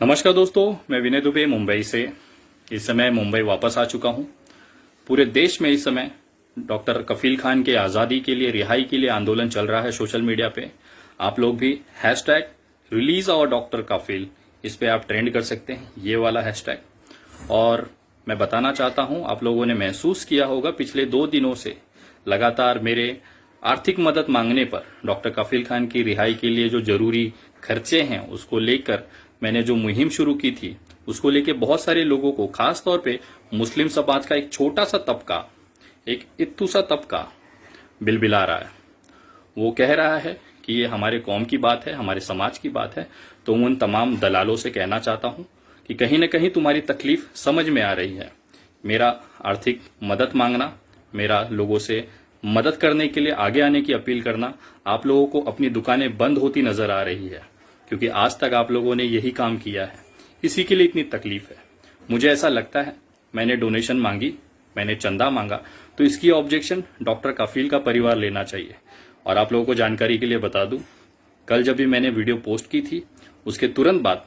नमस्कार दोस्तों, मैं विनय दुबे मुंबई से। इस समय मुंबई वापस आ चुका हूं। पूरे देश में इस समय डॉक्टर कफील खान के आज़ादी के लिए, रिहाई के लिए आंदोलन चल रहा है सोशल मीडिया पे। आप लोग भी हैशटैग रिलीज और डॉक्टर कफील, इस पे आप ट्रेंड कर सकते हैं, ये वाला हैशटैग। और मैं बताना चाहता हूं, आप लोगों ने महसूस किया होगा पिछले 2 दिनों से लगातार मेरे आर्थिक मदद मांगने पर डॉक्टर कफील खान की रिहाई के लिए जो जरूरी खर्चे हैं उसको लेकर मैंने जो मुहिम शुरू की थी, उसको लेके बहुत सारे लोगों को, खास तौर पे मुस्लिम समाज का एक छोटा सा तबका, एक इत्तू सा तबका बिलबिला रहा है। वो कह रहा है कि ये हमारे कौम की बात है, हमारे समाज की बात है। तो उन तमाम दलालों से कहना चाहता हूं कि कहीं न कहीं तुम्हारी तकलीफ समझ में आ रही है। मेरा आर्थिक मदद मांगना, मेरा लोगों से मदद करने के लिए आगे आने की अपील करना, आप लोगों को अपनी दुकानें बंद होती नजर आ रही है, क्योंकि आज तक आप लोगों ने यही काम किया है। इसी के लिए इतनी तकलीफ है। मुझे ऐसा लगता है, मैंने डोनेशन मांगी, मैंने चंदा मांगा, तो इसकी ऑब्जेक्शन डॉक्टर कफील का परिवार लेना चाहिए। और आप लोगों को जानकारी के लिए बता दूं, कल जब भी मैंने वीडियो पोस्ट की थी, उसके तुरंत बाद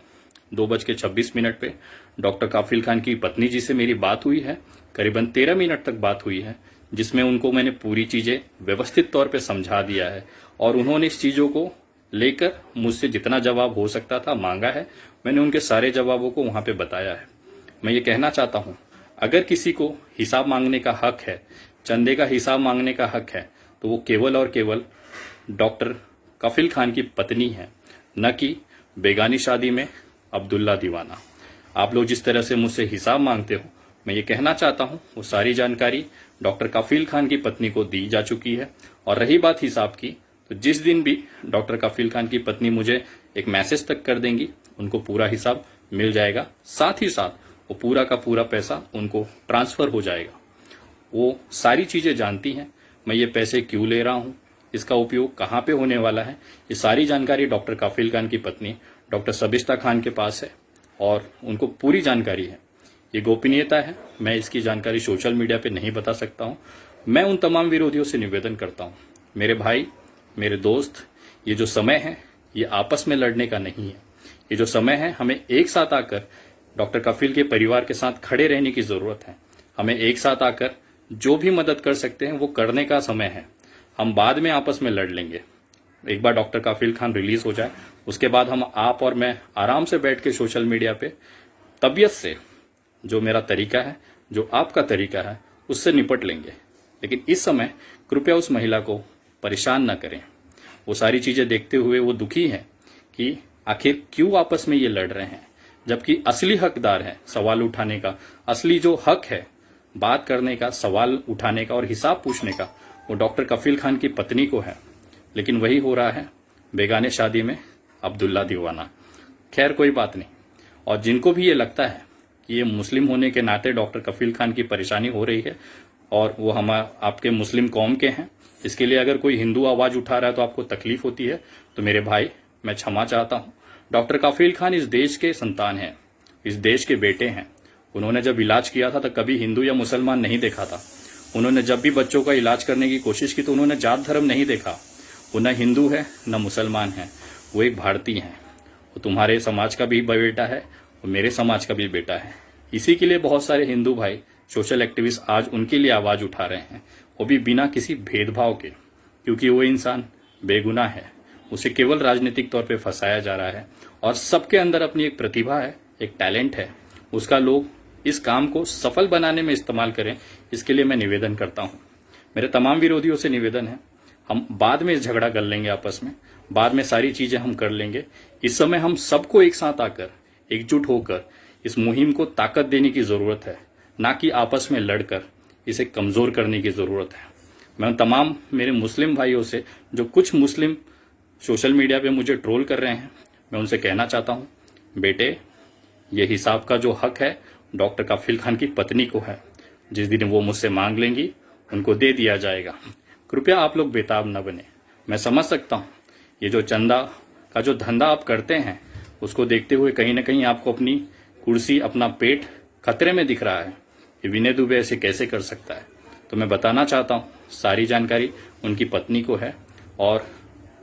2:26 पे डॉक्टर कफील खान की पत्नी जी से मेरी बात हुई है। करीबन 13 मिनट तक बात हुई है, जिसमें उनको मैंने पूरी चीजें व्यवस्थित तौर पे समझा दिया है। और उन्होंने इस चीजों को लेकर मुझसे जितना जवाब हो सकता था मांगा है। मैंने उनके सारे जवाबों को वहां पे बताया है। मैं ये कहना चाहता हूं, अगर किसी को हिसाब मांगने का हक है, चंदे का हिसाब मांगने का हक है, तो वो केवल और केवल डॉक्टर कफील खान की पत्नी है, न कि बेगानी शादी में अब्दुल्ला दीवाना। आप लोग जिस तरह से मुझसे हिसाब मांगते हो, मैं ये कहना चाहता हूं, वो सारी जानकारी डॉक्टर कफील खान की पत्नी को दी जा चुकी है। और रही बात हिसाब की, तो जिस दिन भी डॉक्टर कफील खान की पत्नी मुझे एक मैसेज तक कर देंगी, उनको पूरा हिसाब मिल जाएगा। साथ ही साथ वो पूरा का पूरा पैसा उनको ट्रांसफर हो जाएगा। वो सारी चीजें जानती हैं, मैं ये पैसे क्यों ले रहा हूं, इसका उपयोग कहां पे होने वाला है, ये सारी जानकारी डॉक्टर कफील खान की पत्नी डॉक्टर सबिस्ता खान के पास है और उनको पूरी जानकारी है। ये गोपनीयता है, मैं इसकी जानकारी सोशल मीडिया पे नहीं बता सकता हूं। मैं उन तमाम विरोधियों से निवेदन करता हूं, मेरे भाई, मेरे दोस्त, ये जो समय है ये आपस में लड़ने का नहीं है। ये जो समय है, हमें एक साथ आकर डॉक्टर कफील के परिवार के साथ खड़े रहने की जरूरत है। हमें एक साथ आकर जो भी मदद कर सकते हैं वो करने का समय है। हम बाद में आपस में लड़ लेंगे। एक बार डॉक्टर कफील खान रिलीज हो जाए, उसके बाद हम, आप और मैं आराम से बैठ के सोशल मीडिया पे तबीयत से, जो मेरा तरीका है, जो आपका तरीका है, उससे निपट लेंगे। लेकिन इस समय कृपया उस महिला को परेशान न करें। वो सारी चीजें देखते हुए वो दुखी है कि आखिर क्यों आपस में ये लड़ रहे हैं, जबकि असली हकदार है सवाल उठाने का, असली जो हक है बात करने का, सवाल उठाने का और हिसाब पूछने का, वो डॉक्टर कफील खान की पत्नी को है। लेकिन वही हो रहा है बेगाने शादी में अब्दुल्ला दीवाना। खैर, कोई बात नहीं। और जिनको भी ये लगता है कि ये मुस्लिम होने के नाते डॉक्टर कफील खान की परेशानी हो रही है और वो हम आपके मुस्लिम कौम के हैं, इसके लिए अगर कोई हिंदू आवाज उठा रहा है तो आपको तकलीफ होती है, तो मेरे भाई, मैं क्षमा चाहता हूं। डॉक्टर कफील खान इस देश के संतान हैं, इस देश के बेटे हैं। उन्होंने जब इलाज किया था तो कभी हिंदू या मुसलमान नहीं देखा था। उन्होंने जब भी बच्चों का इलाज करने की कोशिश की तो उन्होंने जात धर्म नहीं देखा। वो न हिंदू है न मुसलमान है, वो एक भारतीय है। वो तुम्हारे समाज का भी बेटा है, वो मेरे समाज का भी बेटा है। इसी के लिए बहुत सारे हिंदू भाई, सोशल एक्टिविस्ट आज उनके लिए आवाज उठा रहे हैं, वो भी बिना किसी भेदभाव के, क्योंकि वो इंसान बेगुनाह है। उसे केवल राजनीतिक तौर पे फंसाया जा रहा है। और सबके अंदर अपनी एक प्रतिभा है, एक टैलेंट है, उसका लोग इस काम को सफल बनाने में इस्तेमाल करें, इसके लिए मैं निवेदन करता हूं। मेरे तमाम विरोधियों से निवेदन है, हम बाद में झगड़ा कर लेंगे आपस में, बाद में सारी चीजें हम कर लेंगे। इस समय हम सबको एक साथ आकर, एकजुट होकर इस मुहिम को ताकत देने की जरूरत है, ना कि आपस में लड़कर इसे कमजोर करने की जरूरत है। मैं तमाम मेरे मुस्लिम भाइयों से, जो कुछ मुस्लिम सोशल मीडिया पे मुझे ट्रोल कर रहे हैं, मैं उनसे कहना चाहता हूं, बेटे, ये हिसाब का जो हक है डॉक्टर कफील खान की पत्नी को है। जिस दिन वो मुझसे मांग लेंगी, उनको दे दिया जाएगा। कृपया आप लोग बेताब न बने। मैं समझ सकता हूं, ये जो चंदा का जो धंधा आप करते हैं, उसको देखते हुए कहीं ना कहीं आपको अपनी कुर्सी, अपना पेट खतरे में दिख रहा है। ये विनय दुबे ऐसे कैसे कर सकता है? तो मैं बताना चाहता हूँ, सारी जानकारी उनकी पत्नी को है और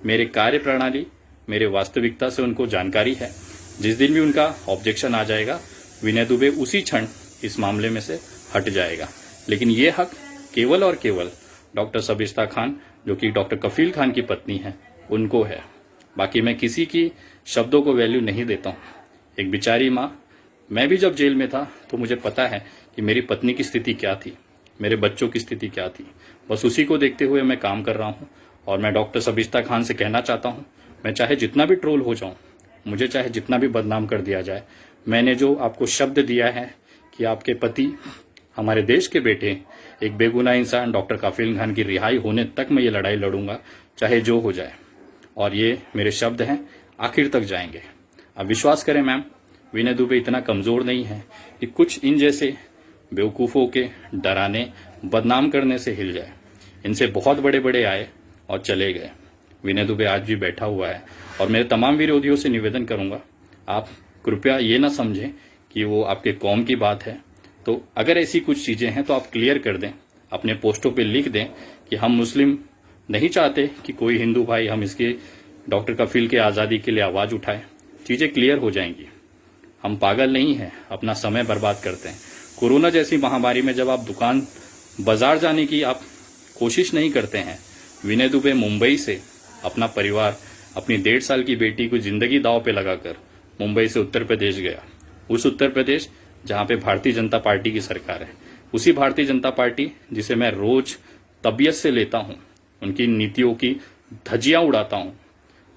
मेरे कार्य प्रणाली, मेरे वास्तविकता से उनको जानकारी है। जिस दिन भी उनका ऑब्जेक्शन आ जाएगा, विनय दुबे उसी क्षण इस मामले में से हट जाएगा। लेकिन ये हक केवल और केवल डॉक्टर सबिस्ता खान, जो कि डॉक्टर कफील खान की पत्नी है, उनको है। बाकी मैं किसी की शब्दों को वैल्यू नहीं देता हूँ। एक बेचारी माँ, मैं भी जब जेल में था तो मुझे पता है कि मेरी पत्नी की स्थिति क्या थी, मेरे बच्चों की स्थिति क्या थी। बस उसी को देखते हुए मैं काम कर रहा हूँ। और मैं डॉक्टर सबिस्ता खान से कहना चाहता हूँ, मैं चाहे जितना भी ट्रोल हो जाऊं, मुझे चाहे जितना भी बदनाम कर दिया जाए, मैंने जो आपको शब्द दिया है कि आपके पति, हमारे देश के बेटे, एक बेगुनाह इंसान डॉक्टर कफील खान की रिहाई होने तक मैं ये लड़ाई लड़ूंगा, चाहे जो हो जाए। और ये मेरे शब्द हैं, आखिर तक जाएंगे। अब विश्वास करें मैम, विनय दुबे इतना कमजोर नहीं है कि कुछ इन जैसे बेवकूफ़ों के डराने, बदनाम करने से हिल जाए। इनसे बहुत बड़े बड़े आए और चले गए। विनय दुबे आज भी बैठा हुआ है। और मेरे तमाम विरोधियों से निवेदन करूंगा, आप कृपया ये ना समझें कि वो आपके कौम की बात है। तो अगर ऐसी कुछ चीजें हैं तो आप क्लियर कर दें, अपने पोस्टों पे लिख दें कि हम मुस्लिम नहीं चाहते कि कोई हिंदू भाई हम इसके डॉक्टर कफील के आज़ादी के लिए आवाज़ उठाए। चीज़ें क्लियर हो जाएंगी। हम पागल नहीं हैं, अपना समय बर्बाद करते हैं। कोरोना जैसी महामारी में जब आप दुकान बाजार जाने की आप कोशिश नहीं करते हैं। विनय दुबे मुंबई से अपना परिवार, अपनी 1.5 साल की बेटी को जिंदगी दांव पे लगाकर मुंबई से उत्तर प्रदेश गया। उस उत्तर प्रदेश जहां पे भारतीय जनता पार्टी की सरकार है, उसी भारतीय जनता पार्टी जिसे मैं रोज तबीयत से लेता हूं, उनकी नीतियों की धज्जियां उड़ाता हूं।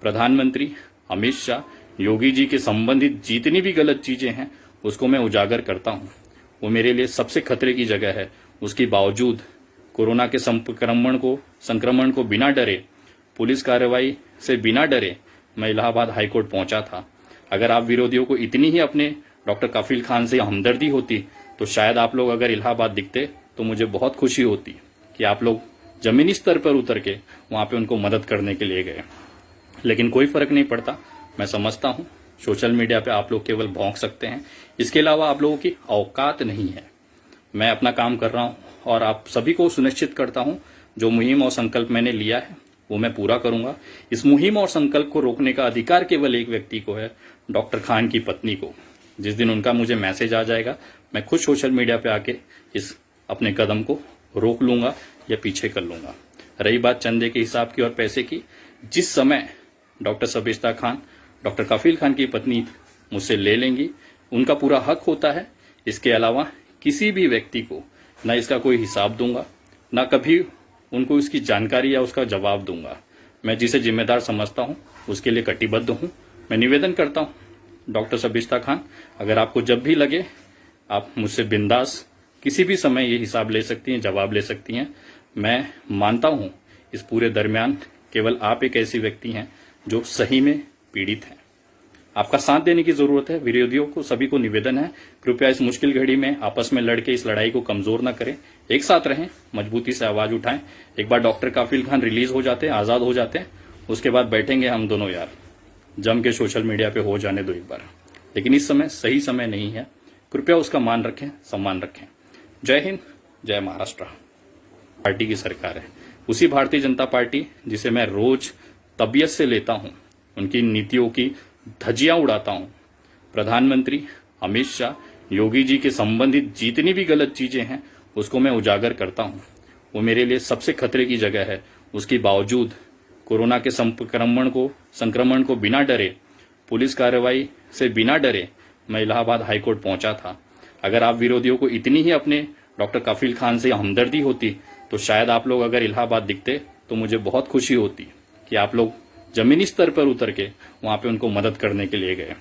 प्रधानमंत्री अमित शाह, योगी जी के संबंधित जितनी भी गलत चीजें हैं उसको मैं उजागर करता हूं। वो मेरे लिए सबसे खतरे की जगह है। उसके बावजूद कोरोना के संक्रमण को बिना डरे, पुलिस कार्रवाई से बिना डरे मैं इलाहाबाद हाईकोर्ट पहुंचा था। अगर आप विरोधियों को इतनी ही अपने डॉक्टर कफील खान से हमदर्दी होती तो शायद आप लोग अगर इलाहाबाद दिखते तो मुझे बहुत खुशी होती कि आप लोग जमीनी स्तर पर उतर के वहां पे उनको मदद करने के लिए गए। लेकिन कोई फर्क नहीं पड़ता। मैं समझता हूं सोशल मीडिया पे आप लोग केवल भौंक सकते हैं, इसके अलावा आप लोगों की औकात नहीं है। मैं अपना काम कर रहा हूं और आप सभी को सुनिश्चित करता हूं, जो मुहिम और संकल्प मैंने लिया है वो मैं पूरा करूंगा। इस मुहिम और संकल्प को रोकने का अधिकार केवल एक व्यक्ति को है, डॉक्टर खान की पत्नी को। जिस दिन उनका मुझे मैसेज आ जाएगा, मैं खुद सोशल मीडिया पे आके इस अपने कदम को रोक लूंगा या पीछे कर लूंगा। रही बात चंदे के हिसाब की और पैसे की, जिस समय डॉक्टर सबिस्ता खान, डॉक्टर कफील खान की पत्नी मुझसे ले लेंगी, उनका पूरा हक होता है। इसके अलावा किसी भी व्यक्ति को ना इसका कोई हिसाब दूंगा, ना कभी उनको इसकी जानकारी या उसका जवाब दूंगा। मैं जिसे जिम्मेदार समझता हूं उसके लिए कटिबद्ध हूं। मैं निवेदन करता हूं डॉक्टर सबिस्ता खान, अगर आपको जब भी लगे आप मुझसे बिंदास किसी भी समय ये हिसाब ले सकती हैं, जवाब ले सकती हैं। मैं मानता हूं इस पूरे दरमियान केवल आप एक ऐसी व्यक्ति हैं जो सही में पीड़ित हैं। आपका साथ देने की जरूरत है। विरोधियों को सभी को निवेदन है, कृपया इस मुश्किल घड़ी में आपस में लड़के इस लड़ाई को कमजोर न करें, एक साथ रहें, मजबूती से आवाज उठाएं। एक बार डॉक्टर कफील खान रिलीज हो जाते हैं, आजाद हो जाते हैं, उसके बाद बैठेंगे हम दोनों यार, जम के सोशल मीडिया पे हो जाने दो एक बार। लेकिन इस समय सही समय नहीं है, कृपया उसका मान रखें, सम्मान रखें। जय हिंद, जय महाराष्ट्र। पार्टी की सरकार है, उसी भारतीय जनता पार्टी जिसे मैं रोज तबीयत से लेता हूं, उनकी नीतियों की धज्जियां उड़ाता हूं। प्रधानमंत्री अमित शाह, योगी जी के संबंधित जितनी भी गलत चीजें हैं उसको मैं उजागर करता हूं। वो मेरे लिए सबसे खतरे की जगह है। उसके बावजूद कोरोना के संक्रमण को बिना डरे, पुलिस कार्रवाई से बिना डरे मैं इलाहाबाद हाईकोर्ट पहुंचा था। अगर आप विरोधियों को इतनी ही अपने डॉक्टर कफील खान से हमदर्दी होती तो शायद आप लोग अगर इलाहाबाद दिखते तो मुझे बहुत खुशी होती कि आप लोग जमीनी स्तर पर उतर के वहां पे उनको मदद करने के लिए गए।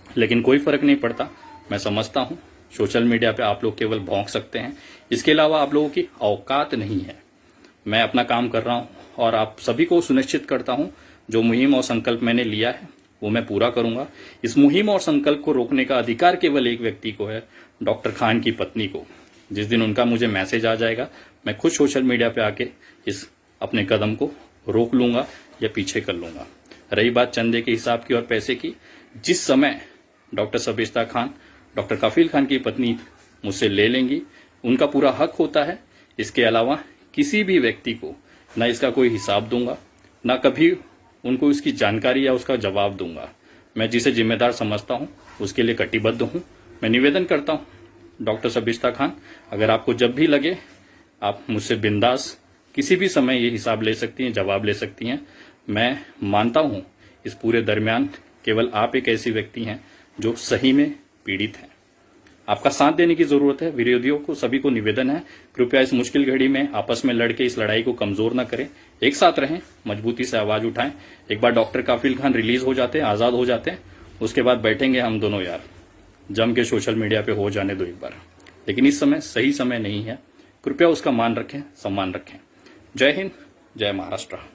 लेकिन कोई फर्क नहीं पड़ता। मैं समझता हूं सोशल मीडिया पे आप लोग केवल भौंक सकते हैं, इसके अलावा आप लोगों की औकात नहीं है। मैं अपना काम कर रहा हूं और आप सभी को सुनिश्चित करता हूं, जो मुहिम और संकल्प मैंने लिया है वो मैं पूरा करूंगा। इस मुहिम और संकल्प को रोकने का अधिकार केवल एक व्यक्ति को है, डॉक्टर खान की पत्नी को। जिस दिन उनका मुझे मैसेज आ जाएगा, मैं खुद सोशल मीडिया पे आके इस अपने कदम को रोक लूंगा या पीछे कर लूंगा। रही बात चंदे के हिसाब की और पैसे की, जिस समय डॉक्टर सबिस्ता खान, डॉक्टर कफील खान की पत्नी मुझसे ले लेंगी, उनका पूरा हक होता है। इसके अलावा किसी भी व्यक्ति को ना इसका कोई हिसाब दूंगा, ना कभी उनको इसकी जानकारी या उसका जवाब दूंगा। मैं जिसे जिम्मेदार समझता हूं उसके लिए कटिबद्ध हूं। मैं निवेदन करता हूं डॉक्टर सबिस्ता खान, अगर आपको जब भी लगे आप मुझसे बिंदास किसी भी समय ये हिसाब ले सकती हैं, जवाब ले सकती हैं। मैं मानता हूं इस पूरे दरमियान केवल आप एक ऐसी व्यक्ति हैं जो सही में पीड़ित हैं। आपका साथ देने की जरूरत है। विरोधियों को सभी को निवेदन है, कृपया इस मुश्किल घड़ी में आपस में लड़के इस लड़ाई को कमजोर न करें, एक साथ रहें, मजबूती से आवाज उठाएं। एक बार डॉक्टर काफिल खान रिलीज हो जाते हैं, आजाद हो जाते हैं, उसके बाद बैठेंगे हम दोनों यार, जम के सोशल मीडिया पे हो जाने दो एक बार। लेकिन इस समय सही समय नहीं है, कृपया उसका मान रखें, सम्मान रखें। जय हिंद, जय महाराष्ट्र।